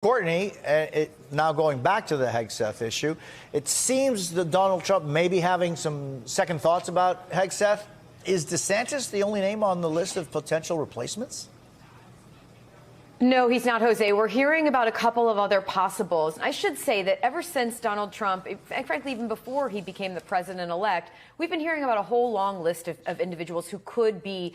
Courtney, now going back to the Hegseth issue, it seems that Donald Trump may be having some second thoughts about Hegseth. Is DeSantis the only name on the list of potential replacements? No, he's not, Jose. We're hearing about a couple of other possibles. I should say that ever since Donald Trump, and frankly, even before he became the president-elect, we've been hearing about a whole long list of individuals who could be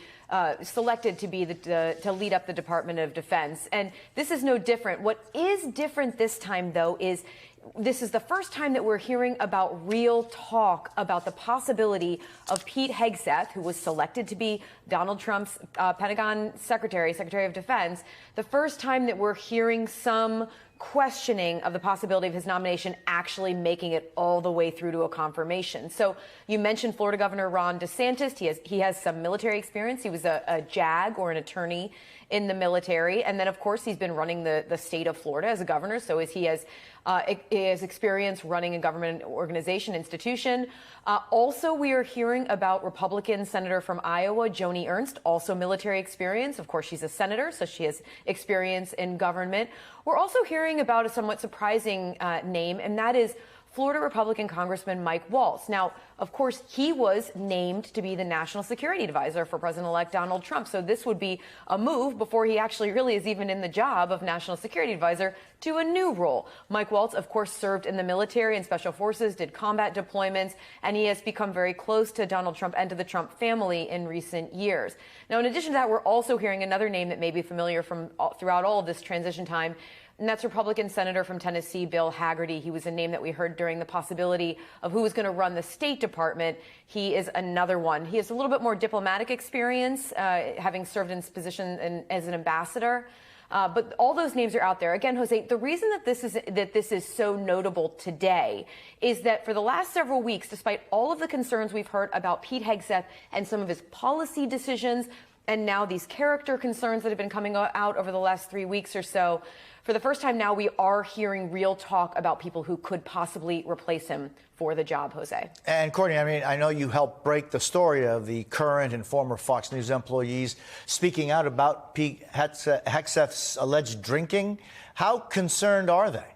selected to be to lead up the Department of Defense. And this is no different. What is different this time, though, is this is the first time that we're hearing about real talk about the possibility of Pete Hegseth, who was selected to be Donald Trump's Pentagon Secretary of Defense, the first time that we're hearing some questioning of the possibility of his nomination actually making it all the way through to a confirmation. So you mentioned Florida Governor Ron DeSantis. He has some military experience. He was a JAG, or an attorney in the military. And then, of course, he's been running the state of Florida as a governor. So he has experience running a government organization, institution. Also, we are hearing about Republican Senator from Iowa, Joni Ernst, also military experience. Of course, she's a senator, so she has experience in government. We're also hearing about a somewhat surprising name, and that is Florida Republican Congressman Mike Waltz. Now, of course, he was named to be the National Security Advisor for President-elect Donald Trump. So this would be a move before he actually really is even in the job of National Security Advisor to a new role. Mike Waltz, of course, served in the military and special forces, did combat deployments, and he has become very close to Donald Trump and to the Trump family in recent years. Now, in addition to that, we're also hearing another name that may be familiar from throughout all of this transition time, and that's Republican Senator from Tennessee, Bill Hagerty. He was a name that we heard during the possibility of who was going to run the State Department. He is another one. He has a little bit more diplomatic experience, having served in his position as an ambassador. But all those names are out there. Again, Jose, the reason that this is so notable today is that for the last several weeks, despite all of the concerns we've heard about Pete Hegseth and some of his policy decisions, and now these character concerns that have been coming out over the last 3 weeks or so, for the first time now, we are hearing real talk about people who could possibly replace him for the job, Jose. And Courtney, I mean, I know you helped break the story of the current and former Fox News employees speaking out about Pete Hegseth's alleged drinking. How concerned are they?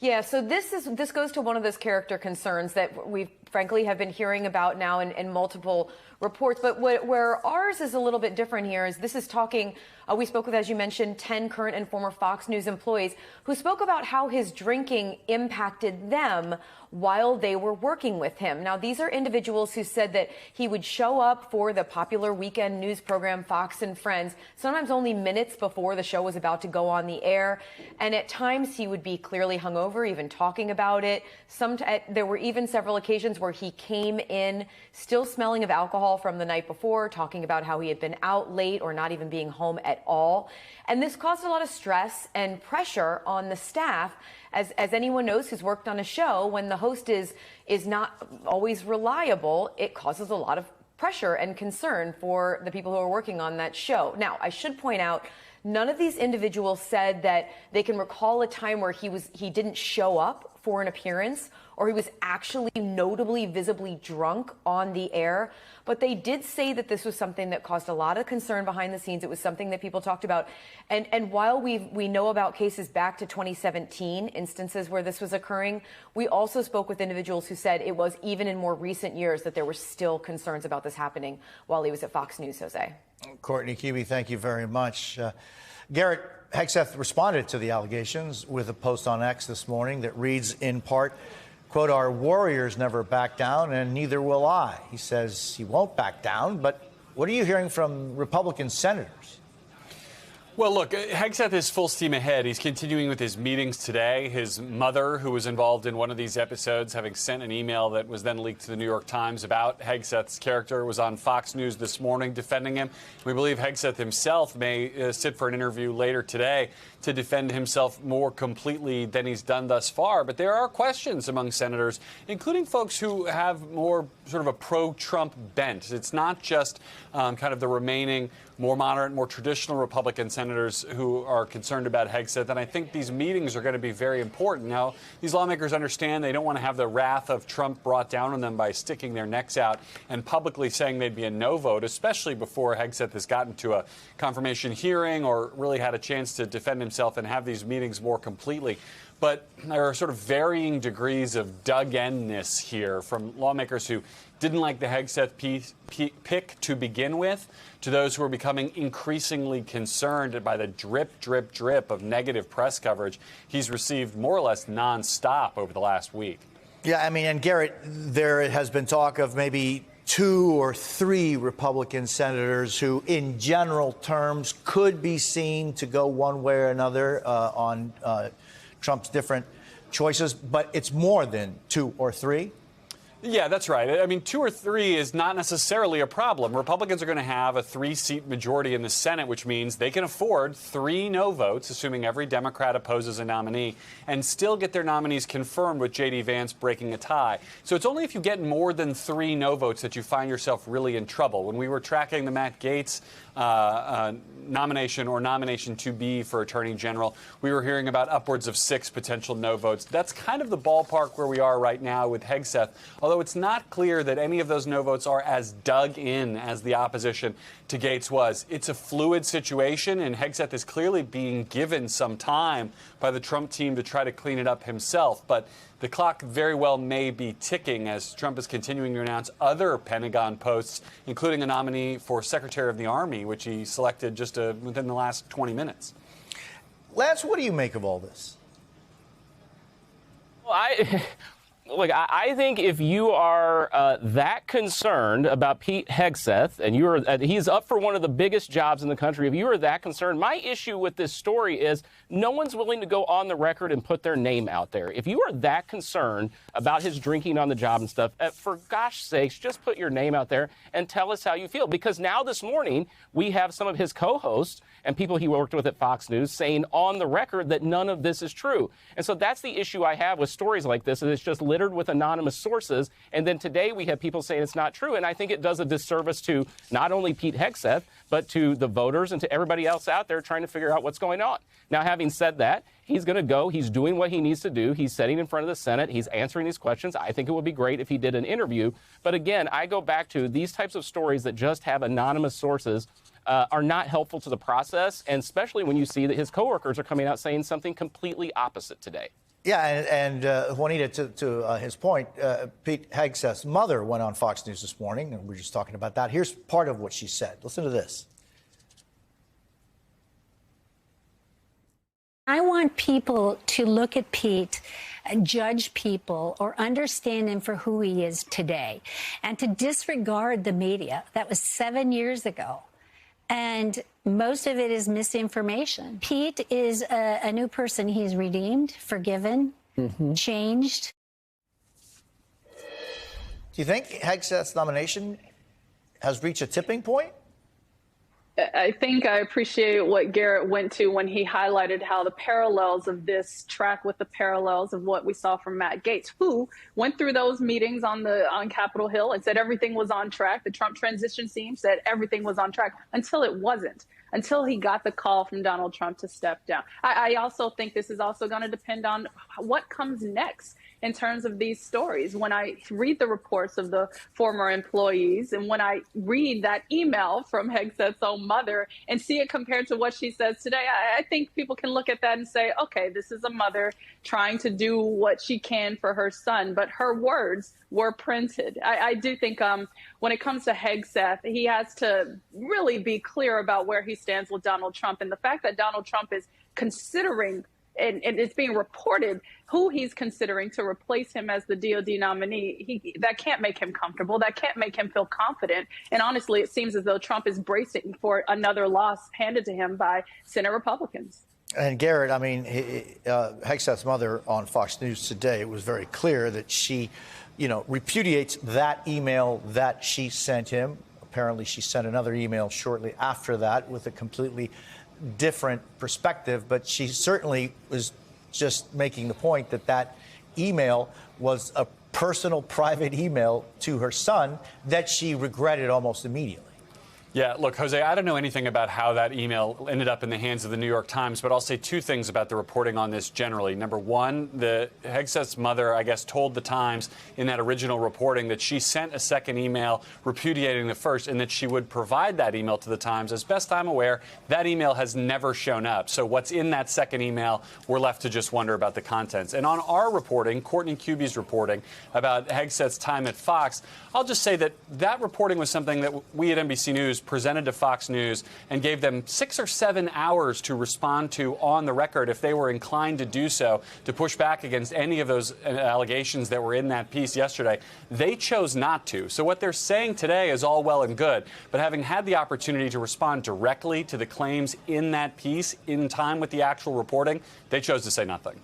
Yeah, so this goes to one of those character concerns that we frankly have been hearing about now in multiple reports. But where ours is a little bit different here is this is talking, we spoke with, as you mentioned, 10 current and former Fox News employees who spoke about how his drinking impacted them while they were working with him. Now, these are individuals who said that he would show up for the popular weekend news program Fox and Friends, sometimes only minutes before the show was about to go on the air. And at times he would be clearly hungover, even talking about it. There were even several occasions where he came in still smelling of alcohol from the night before, talking about how he had been out late or not even being home at all. And this caused a lot of stress and pressure on the staff. As anyone knows who's worked on a show, when the host is not always reliable, it causes a lot of pressure and concern for the people who are working on that show. Now, I should point out, none of these individuals said that they can recall a time where he didn't show up for an appearance or he was actually notably, visibly drunk on the air. But they did say that this was something that caused a lot of concern behind the scenes. It was something that people talked about. And while we know about cases back to 2017, instances where this was occurring, we also spoke with individuals who said it was even in more recent years that there were still concerns about this happening while he was at Fox News, Jose. Courtney Kube, thank you very much. Garrett, Hegseth responded to the allegations with a post on X this morning that reads in part, quote, "Our warriors never back down, and neither will I." He says he won't back down, but what are you hearing from Republican senators? Well, look, Hegseth is full steam ahead. He's continuing with his meetings today. His mother, who was involved in one of these episodes, having sent an email that was then leaked to the New York Times about Hegseth's character, was on Fox News this morning defending him. We believe Hegseth himself may sit for an interview later today to defend himself more completely than he's done thus far. But there are questions among senators, including folks who have more sort of a pro-Trump bent. It's not just kind of the remaining more moderate, more traditional Republican senators who are concerned about Hegseth. And I think these meetings are going to be very important. Now, these lawmakers understand they don't want to have the wrath of Trump brought down on them by sticking their necks out and publicly saying they'd be a no vote, especially before Hegseth has gotten to a confirmation hearing or really had a chance to defend himself and have these meetings more completely. But there are sort of varying degrees of dug-in-ness here, from lawmakers who didn't like the Hegseth pick to begin with, to those who are becoming increasingly concerned by the drip, drip, drip of negative press coverage he's received more or less nonstop over the last week. Yeah, I mean, and Garrett, there has been talk of maybe 2 or 3 Republican senators who, in general terms, could be seen to go one way or another on Trump's different choices, but it's more than 2 or 3. Yeah, that's right. I mean, 2 or 3 is not necessarily a problem. Republicans are going to have a 3-seat majority in the Senate, which means they can afford 3 no votes, assuming every Democrat opposes a nominee, and still get their nominees confirmed with J.D. Vance breaking a tie. So it's only if you get more than 3 no votes that you find yourself really in trouble. When we were tracking the Matt Gaetz nomination to be for Attorney General, we were hearing about upwards of 6 potential no votes. That's kind of the ballpark where we are right now with Hegseth, although it's not clear that any of those no votes are as dug in as the opposition to Gaetz was. It's a fluid situation, and Hegseth is clearly being given some time by the Trump team to try to clean it up himself. But the clock very well may be ticking as Trump is continuing to announce other Pentagon posts, including a nominee for Secretary of the Army, which he selected just within the last 20 minutes. Lance, what do you make of all this? Well, I think if you are that concerned about Pete Hegseth, and he's up for one of the biggest jobs in the country, if you are that concerned, my issue with this story is no one's willing to go on the record and put their name out there. If you are that concerned about his drinking on the job and stuff, for gosh sakes, just put your name out there and tell us how you feel. Because now this morning, we have some of his co-hosts and people he worked with at Fox News saying on the record that none of this is true. And so that's the issue I have with stories like this, is it's just littered with anonymous sources. And then today we have people saying it's not true. And I think it does a disservice to not only Pete Hegseth, but to the voters and to everybody else out there trying to figure out what's going on. Now, having said that, he's going to go. He's doing what he needs to do. He's sitting in front of the Senate. He's answering these questions. I think it would be great if he did an interview. But again, I go back to these types of stories that just have anonymous sources are not helpful to the process, and especially when you see that his coworkers are coming out saying something completely opposite today. Yeah, and Juanita, to his point, Pete Hegseth's mother went on Fox News this morning, and we were just talking about that. Here's part of what she said. Listen to this. I want people to look at Pete, judge people, or understand him for who he is today, and to disregard the media. That was 7 years ago. And most of it is misinformation. Pete is a new person. He's redeemed, forgiven, changed. Do you think Hegseth's nomination has reached a tipping point? I think I appreciate what Garrett went to when he highlighted how the parallels of this track with the parallels of what we saw from Matt Gaetz, who went through those meetings on Capitol Hill and said everything was on track. The Trump transition team said everything was on track until it wasn't, until he got the call from Donald Trump to step down. I also think this is also going to depend on what comes next in terms of these stories. When I read the reports of the former employees, and when I read that email from Hegseth's own mother and see it compared to what she says today, I think people can look at that and say, okay, this is a mother trying to do what she can for her son, but her words were printed. I do think when it comes to Hegseth, he has to really be clear about where he stands with Donald Trump. And the fact that Donald Trump is considering, and it's being reported, who he's considering to replace him as the DOD nominee, that can't make him comfortable. That can't make him feel confident. And honestly, it seems as though Trump is bracing for another loss handed to him by Senate Republicans. And Garrett, I mean, Hegseth's mother on Fox News today, it was very clear that she, repudiates that email that she sent him. Apparently, she sent another email shortly after that with a completely different perspective, but she certainly was just making the point that email was a personal, private email to her son that she regretted almost immediately. Yeah, look, Jose, I don't know anything about how that email ended up in the hands of the New York Times, but I'll say two things about the reporting on this generally. Number one, the Hegseth's mother, I guess, told the Times in that original reporting that she sent a second email repudiating the first and that she would provide that email to the Times. As best I'm aware, that email has never shown up. So what's in that second email, we're left to just wonder about the contents. And on our reporting, Courtney Kuby's reporting about Hegseth's time at Fox, I'll just say that that reporting was something that we at NBC News presented to Fox News and gave them 6 or 7 hours to respond to on the record if they were inclined to do so, to push back against any of those allegations that were in that piece yesterday. They chose not to. So what they're saying today is all well and good, but having had the opportunity to respond directly to the claims in that piece in time with the actual reporting, they chose to say nothing.